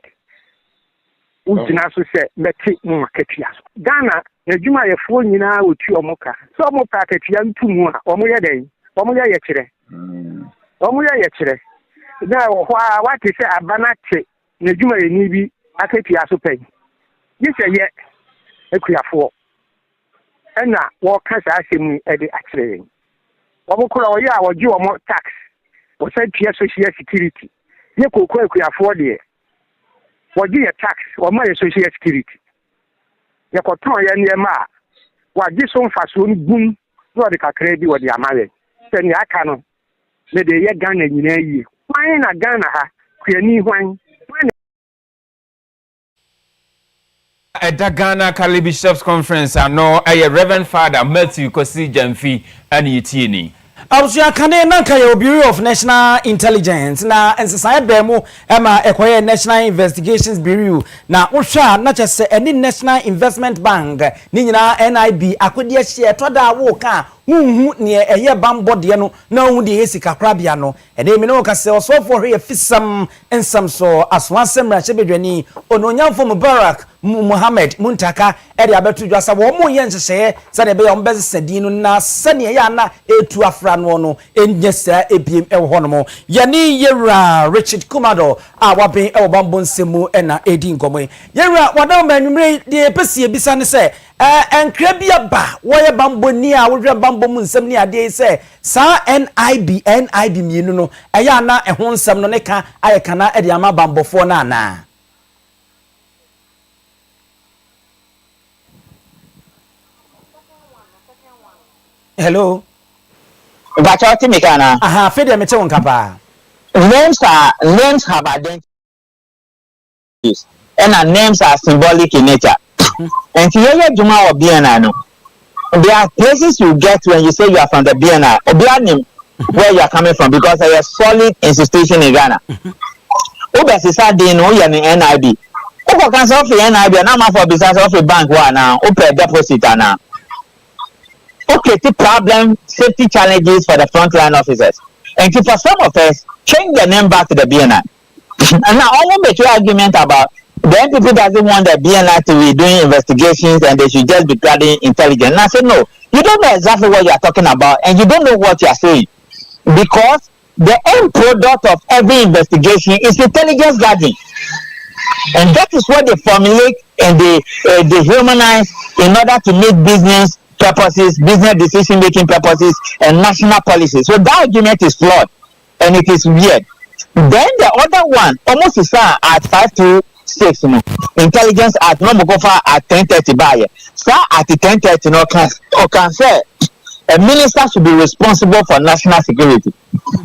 ujina so se beti mu akatua Ghana adwuma yefo nyina otu omoka so omoka akatua ntumu a omo ye den omo ye yekire na ho a wate se abanate na adwuma ye ni bi akatua so pen yese ye akuafo ena wo ka sa asemu ede akire omo kura oye a woji omo tax wo sa tua social security ye kokko akuafo de woji ye tax wo ma ye social security ye ko ton ye niema waji so mfaso ngum no de kakra bi wo de amawe se ni aka no me de ye Ghana nyina yi wan na Ghana ha kuani hwan Eda Ghana Catholic Bishops Conference ano Reverend Father Matthew Kosi Jamfi ani yitieni Ausia kane nanka ye Bureau of National Intelligence na ensesa be mu ema ekoye National Investigations Bureau na wohwa na chese eni National Investment Bank ni nyina NIB akode hye toda wo ka hunhu ne eye bambode no na hu de yesika krabia no ene mi no ka se osofo hwe fisam ensam so aswansem ra chebedwani ononyamfo Mubarak Muhammad Muntaka eri abetu dwasa wo mo ye nhyehyɛ sɛ ne be ya ombeze sadin no na sɛ ne ya na etu afra no no enyesa ebiem ɛwɔ no mo yani yewra Richard Kumado a waben ɛwɔ bambo nsemu ɛna edi nkomo yewra wadam anwumre de pese ebisa ne sɛ enkra bia ba woye bambo ni a wohwe bambo mu nsem ni ade se sa NIB mienu no eya na ehon nsem no ne ka ayeka na ede ama bambofo na ana hello Bachoti Mikana. Aha, fede me che won kapa. Names have identities and names are symbolic in nature. And here Juma or BNI no. There are places you get when you say you are from the BNI or BNI where you are coming from because they are solid institution in Ghana. Ubesisa din no ya ni NIB. Uko cancel of NIB na ma for business of a bank wa na open deposit na. Okay, the problem, safety challenges for the frontline officers. And for some of us, change the name back to the BNI. And now I won't make your argument about the NPP doesn't want the BNI to be doing investigations and they should just be gathering intelligence. And I said, no, you don't know exactly what you are talking about and you don't know what you are saying. Because the end product of every investigation is intelligence gathering. And that is what they formulate and they humanize in order to make business purposes, business decision-making purposes, and national policies. So that argument is flawed, and it is weird. Then the other one, almost is at 5 to 6, intelligence at no mokofa at 10:30 by. So at 10:30, can say a minister should be responsible for national security.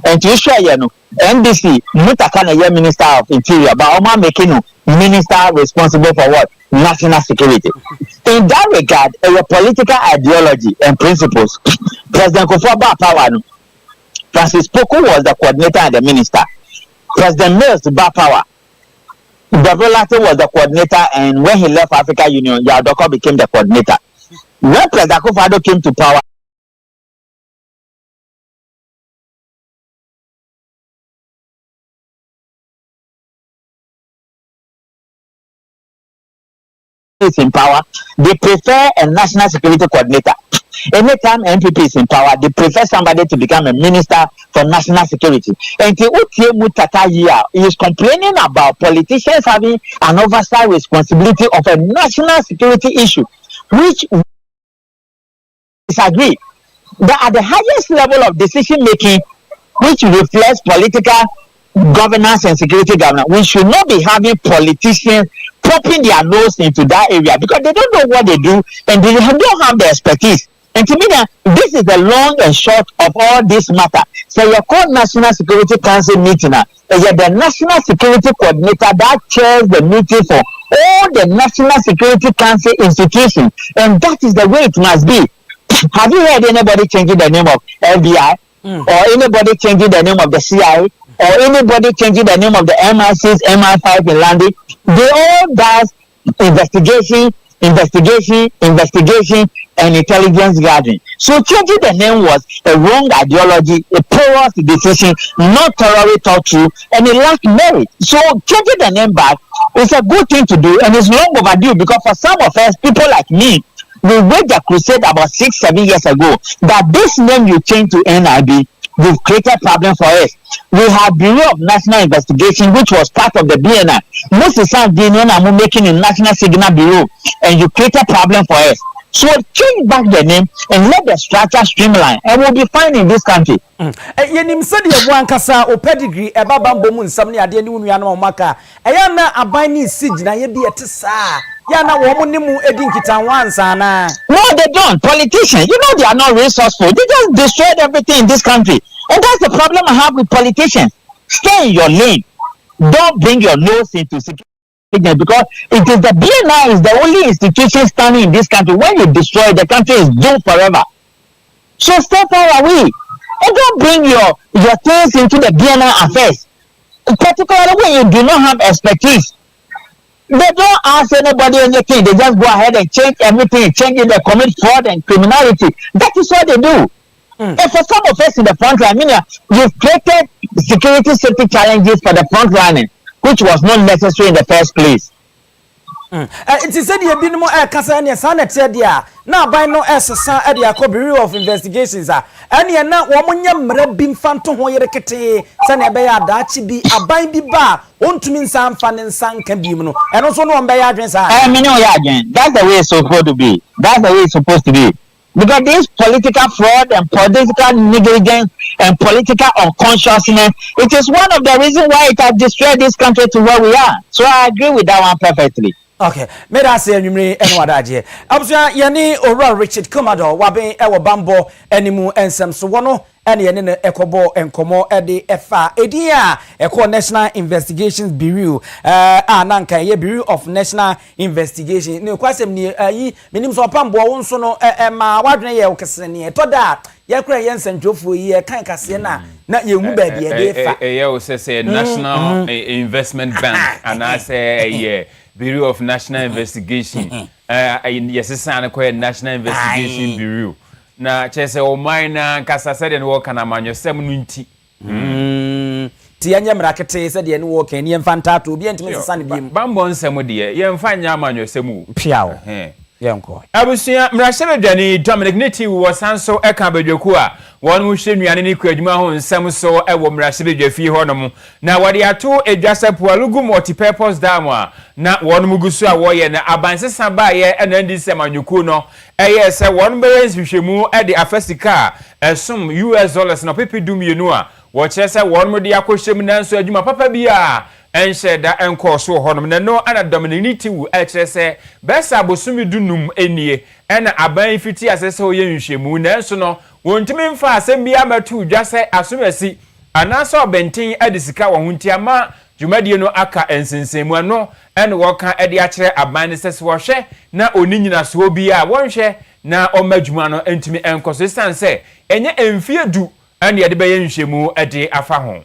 And to issue, NBC, Mutakana, Minister of Interior, but Oma making minister responsible for what? National security. In that regard, our political ideology and principles, President Kufuor power, Francis Poku was the coordinator and the minister. President Mills power. Devolate was the coordinator, and when he left African Union, Yadoko became the coordinator. When President Kufuor came to power, is in power, they prefer a national security coordinator. Anytime NPP is in power, they prefer somebody to become a minister for national security. And the Mutata here is complaining about politicians having an oversight responsibility of a national security issue, which disagree. That at the highest level of decision making, which reflects political governance and security governance, we should not be having politicians popping their nose into that area because they don't know what they do and they don't have the expertise. And to me, this is the long and short of all this matter. So you call National Security Council meeting, and you're the National Security Coordinator that chairs the meeting for all the National Security Council institutions, and that is the way it must be. Have you heard anybody changing the name of FBI or anybody changing the name of the CIA? Or anybody changing the name of the MI6, MI5 in London? They all does investigation, and intelligence gathering. So changing the name was a wrong ideology, a poor decision, not thoroughly thought through, and it lacked merit. So changing the name back is a good thing to do, and it's long overdue because for some of us, people like me, we waged a crusade about 6-7 years ago that this name you change to NIB. We've created problem for us. We have Bureau of National Investigation, which was part of the BNI. Most of the BNI are making a National Signal Bureau, and you created problem for us. So change back the name and let the structure streamline, and we'll be fine in this country. Yenim said ye one kasa o pedigree e baba mbom nsam ne ade ne wunu no maka. Eya na aban ni sigina ye bi etesa. Ya na wo mo nimu edi nkitan wansa na. No, they don't. Politicians, you know they are not resourceful. They just destroyed everything in this country. And that's the problem I have with politicians. Stay in your lane. Don't bring your nose into security because it is the BNI is the only institution standing in this country. When you destroy the country is doomed forever. So stay far away. And don't bring your things into the BNI affairs. Particularly when you do not have expertise. They don't ask anybody anything. They just go ahead and change everything, changing the commit fraud and criminality. That is what they do. And for some of us in the front line, you've created security safety challenges for the front line, which was not necessary in the first place. It is said you been more Casania Sanate dia. Now by no SSA at the Bureau of Investigations. And you're not woman been phantom where you kete, Sanabaya Dachi be a binding bar. Want to mean some fun and sun can be and also no one by agents. I mean, that's the way it's supposed to be. That's the way it's supposed to be. Because this political fraud and political negligence and political unconsciousness, it is one of the reasons why it has destroyed this country to where we are. So I agree with that one perfectly. Okay, may I say you may and what I yani or Richard Commodore, Wabe, our bambo, animal and some so one. And yene ekobo enkomo ede efa edia eko National Investigations Bureau nanka ye Bureau of National Investigation ne kwasem ni yi menim so pambo wo nso no ma wadwene ye okese ne to da ye kra ye nsantwofo yi kan kase na ye hu ba bia de efa ye o se National Investment Bank and I say Bureau of National Investigation yes san ko National Investigation Bureau na chese o maina nkasa de no kana manyosem no nti ti anya mrakete se de no wo kan ye mfanta to bi entime sesa ne bi bambo nsem de ye mfanya amanyosem u piawo yenko abusia mrahye dwani Dominic Niti wo sanso eka badwaku a won mu hwe nuane ne kwadwuma ho nsem so ewo mrahye dwafi ho no na wade ato edwasepo alugu multipurpose dam a na won mu gusu a wo ye na abansesa ba ye ena ndi se manyuku no eye se won be nhwehwemu e de afasika esum US dollars no pepedum yenu a wo chese won mu de akohwem nanso adwuma papa bia enhye da enko so honom na no ana Dominic wu echese besa bosumi dunum enie ena aban fiti asese oye nhwehemu nanso no wontimi mfa asem bia matu dwase asomasi anaso obenten adisika wo huntiama dwumadie no aka ensensemu ano ene woka ede akere aban ne sese wo hwe na oni nyina so bia wonhwe na omadwuma no entimi enkoso sanse enye emfie du ene yede be nhwehemu ede afa ho.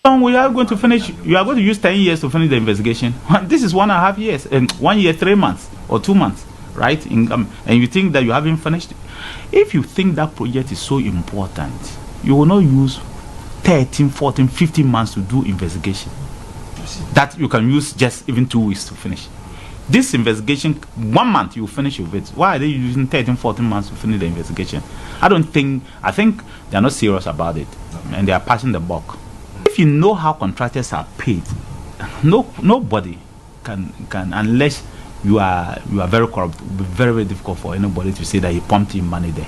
We are going to finish. You are going to use 10 years to finish the investigation. This is 1.5 years, and 1 year, 3 months, or 2 months, right? And you think that you haven't finished. If you think that project is so important, you will not use 13, 14, 15 months to do investigation. That you can use just even 2 weeks to finish. This investigation, 1 month you will finish with it. Why are they using 13, 14 months to finish the investigation? I think they are not serious about it, and they are passing the buck. If you know how contractors are paid, nobody can unless you are very corrupt. It will be very, very difficult for anybody to say that he pumped in money there.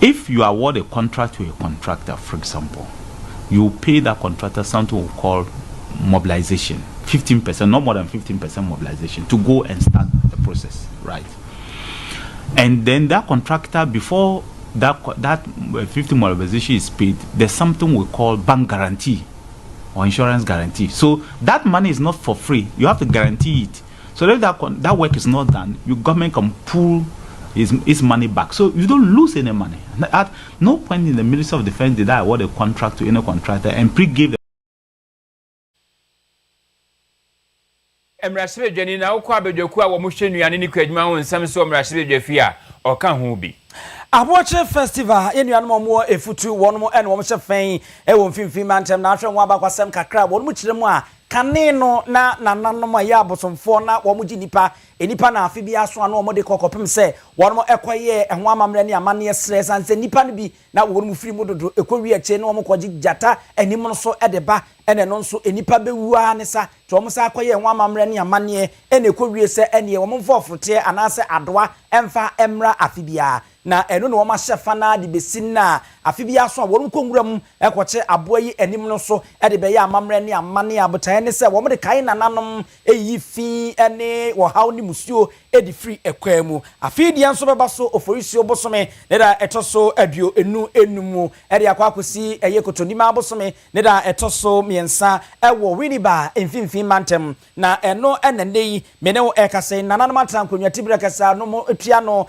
If you award a contract to a contractor, for example, you pay that contractor something we call mobilization, 15%, not more than 15% mobilization to go and start the process, right? And then that contractor, before that 50 mobilization is paid, there's something we call bank guarantee or insurance guarantee. So that money is not for free. You have to guarantee it. So if that work is not done, your government can pull his money back. So you don't lose any money. At no point in the Ministry of Defense did I award a contract to any contractor and pre-give the Emrasebe dwani na ukwa bedwaku a wo mo hwe nuane ni kwadwuma ho nsam so emrasebe dwafi a oka ho bi. Aboche festival enuanom mo efutu wonom ene wo hye fan e wo mfimfim mantem na ahwe ho abakwasem kakra wonom kiremu a kane no na nananom ya abosomfo na wo mugi nipa enipa na afi bia so ano wo de kokopem se wonom ekoye ehwo amamre ne amane stress anse nipa no bi na wonom firi mu dodo ekowi ache na wo koji jata enim no so edeba ene no nso enipa bewua ne sa to wo sa akoye ehwo amamre ne amane ene ekowi se ene wo mfo ofrote anase adoa emfa emra afi bia na eno no ma hyefa na de besinna afibia so a worum konguram ekoche aboyi enim no so de be ya amamre ne amane abotan ne se wo de kai nananom eyi fi ene wo haw ni musuo edi free ekwamu afidia nso beba so oforisio bosome ne da etoso aduo enu enumu de akwakosi eye kotonima bosome ne da etoso miensa ewo winiba emfimfim mantem na eno enenei mene wo ekase nananom atankonwa tibira kasa no mo etua no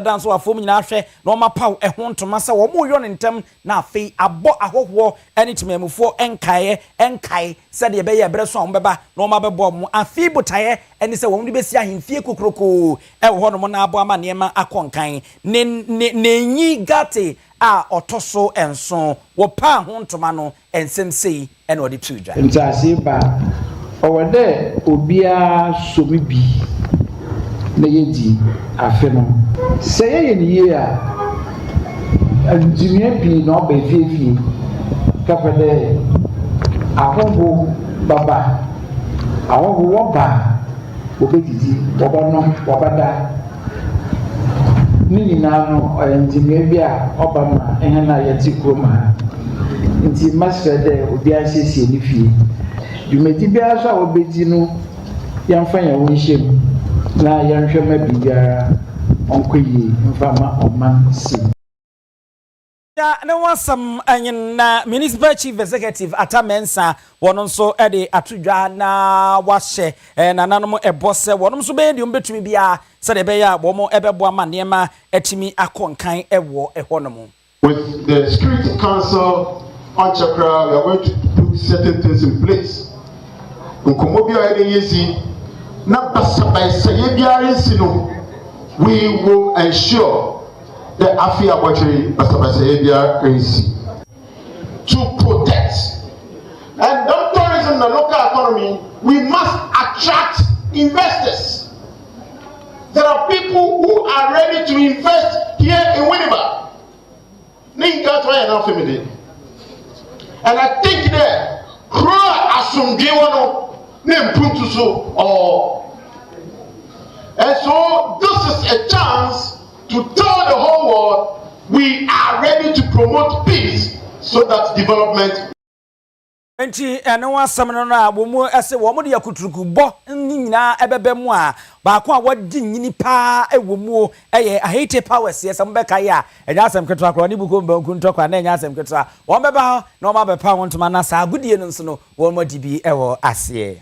danso afom nyina hwe no mapaw ehon ntoma sa wo mo yo ntem na afei abo ahoho ene timamufo enkae se de be ye bre so beba no mabebo mo afei botaye ene se wo de besi ahemfie kokroko ewo no mo na abo ama niema akonkan ne nyi gate a otoso enso wo pa ho ntoma no ensem sei ene odi tudwa ntasi ba ɔwɔde obia so mi bi na yedi afe no sɛ yɛ ne yie a ntumi bi na ɔba efiefie kapɛ dɛ ahoho baba ahoho wɔba obedidi wɔbɛnom wɔbɛda ne nyinaa no ntumi bi a ɔba ma ɛhɛn na yɛte kurom ha nti masrɛ dɛ obi asiesie ne fie dwumadi biara so a wɔbɛdi no yɛmfa yɛn ho nhyɛm na yɛnhwɛ ma biribiara ɔnkɔ yie mfa ma ɔma si na wasam na municipal chief executive atamensa wono nso de atodwa na wahye nananom ebose wono nso be de umbetumi bia se de be ya wo mo ebeboa ma nema atimi akonkan ewo ehonom. With the Security Council on Chakra, we are going to put certain things in place. Nkomobia yesi na basabay sayebia yesi no, we will ensure the Afia Watchery Basabasabia AC to protect. And don't tourism in the local economy, we must attract investors. There are people who are ready to invest here in Winneba. And I think that and so this is a chance to tell the whole world we are ready to promote peace so that development. Enti eno wasam no na wo mu ese wo mu de yakuturuku bo nyina ebebe mu a ba ko a wodi nyini pa ewo mu eye ahete powers yes am beka ya enya asem ketwa kro ni buko mbanku ntokwa na enya asem ketwa wo beba ha na wo bepa won tuma na sa agudie no nso no wo mo dibi ewo ase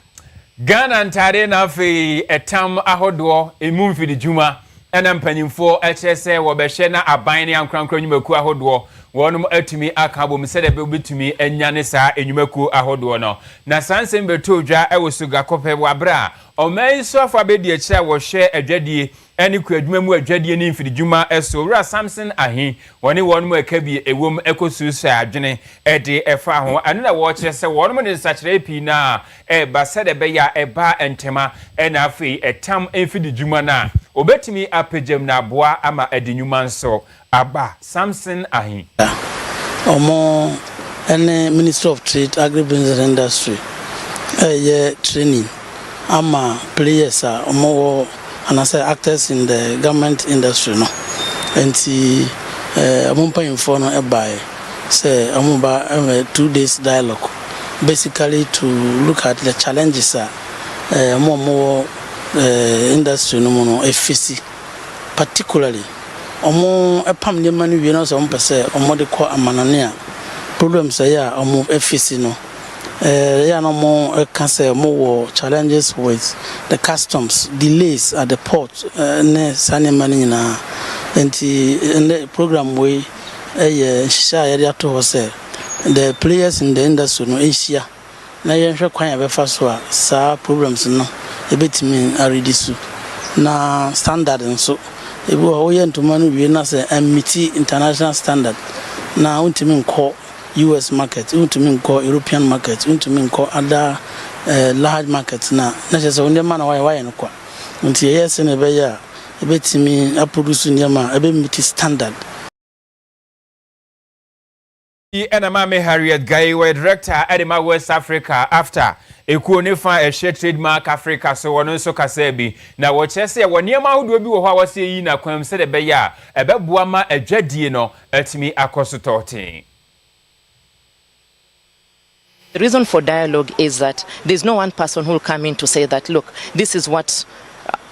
Ghana ntare na afi etam ahodo emu mfidi juma ena mpanyimfo ekyese wo behye na aban ne ankrankra nyumaku ahodo wonum atumi aka bom se de be betumi enyane saa enyumaku ahodo no na sansem betodwa ewosuga kope wabra o mai so afa be die kire wo hwe adwadie eni ku adwuma mu adwadie ni mfidi juma eso wura Samson ahi woni wonum aka bi ewom ekosu sa adwene ede efa ho anu na wo kire se wonum ne sachire pi na ba se de be ya eba entema ena afi etam mfidi juma na obetumi apejam na boa ama edinyuma nso aba Samson ahi omo ene Minister of Trade Agribusiness and Industry training ama players omo and as actors in the government industry no enti omo payinfo no buy say omo ba 2 days dialogue basically to look at the challenges omo industry no no efisi particularly omo epam ne manu wie no so omo pese omo de ko amanane a problems ya omo efisi no ya no mo can say more challenges with the customs delays at the port ne sane manu na enti the program we sha ya to say the players in the industry no asia na yenhwe kwan ya befa so a sa problems no ebetimi aridisu na standard nso ebu o ye ntoma no wie na say meet international standard na untimi nko US market untimi nko European market untimi nko other large markets na chese wonde ma na why no kwa unti yes na be ya ebetimi aproduce nyama ebe meet standard. Enamame Harriet Gaiwe, director Edema West Africa after Ekuonefa a trademark Africa so wono so kasebi na wo chese wo niema hodo bi wo ho awase yi na kwam se de be ya ebeboa ma adwadie no atimi akosototin. The reason for dialogue is that there's no one person who will come in to say that, look, this is what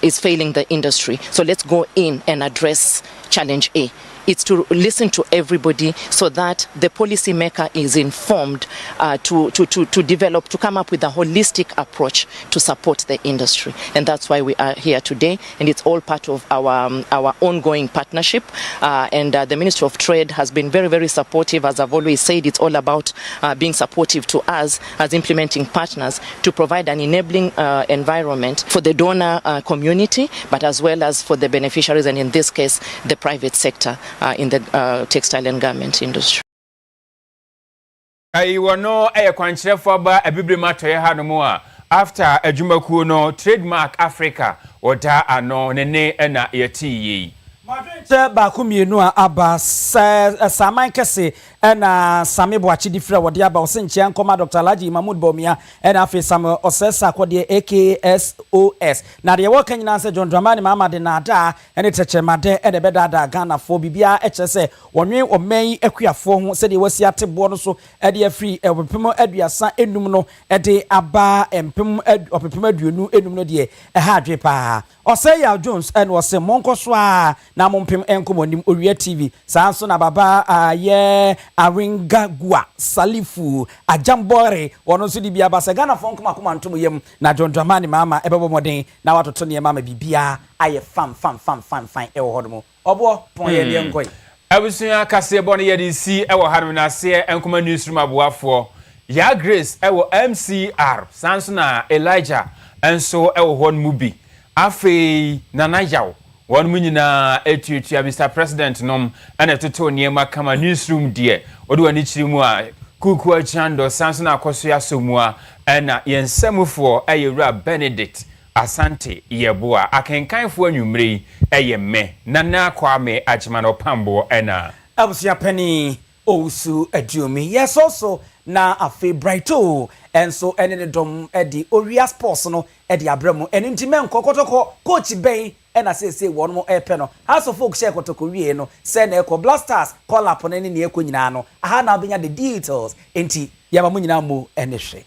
is failing the industry, so let's go in and address challenge A. It's to listen to everybody so that the policymaker is informed to develop, to come up with a holistic approach to support the industry. And that's why we are here today. And it's all part of our ongoing partnership. And the Ministry of Trade has been very, very supportive. As I've always said, it's all about being supportive to us as implementing partners to provide an enabling environment for the donor community, but as well as for the beneficiaries, and in this case, the private sector. In the textile and garment industry. I wano kwanchirefo ba abibire matoye ha no mo a after adwumakuo no trademark Africa wota ano nene na yeti yi Madrid ba kumienu aba saman kese na same boachi difra wode aba osenche nkoma Dr. Alhaji Mahmoud Bawumia na afi sam osesa kwode AKSOS na de woka nyina se John Dramani Mama de na da ene techemade ene bedada Ghana fo bibia echese wonwe oman akuafo ho se de wasi atebo no so ede afri opepem aduasa enum no ede aba empem opepem aduonu enum no de ha adwe pa Oseya Jones and was a monko swa na mompem enkomonim Owia TV sanso na baba ye aringa gua salifu ajambore wono so di bia ba se Ghana fon kuma kuma ntomo yem na John Dramani Mama ebebo moden na watoto ne mama bibia aye fam e wo hodomo obo pon ye de nkoi Owia Kaseɛ bɔ ne yɛ de si ɛwɔ hanom na se enkoma newsroom aboafo ya Grace ɛwɔ MCR sanso na Elijah enso ɛwɔ hon mu bi Afe Nana Yaw one nyina etuatua Mr President nom ana toto niema kama newsroom die odo wani chirimu a kuku achando sanso na akoso ya somua na yensamufo ayewura Benedict Asante Yeboa akenkanfo anwumre me Nana Kwame Agimano Pambo na abusia pani Osu Adumi yes also na afe brighto enso ene ne dom edi Owia Sports no edi abramo ene ntime nkokotoko coach ben ena sese won mo epe no house of folk share kotoko wie no se na eko blasters call up ne ne eko nyina no aha na obenya the details enti yaba mu nyina mo ene hwe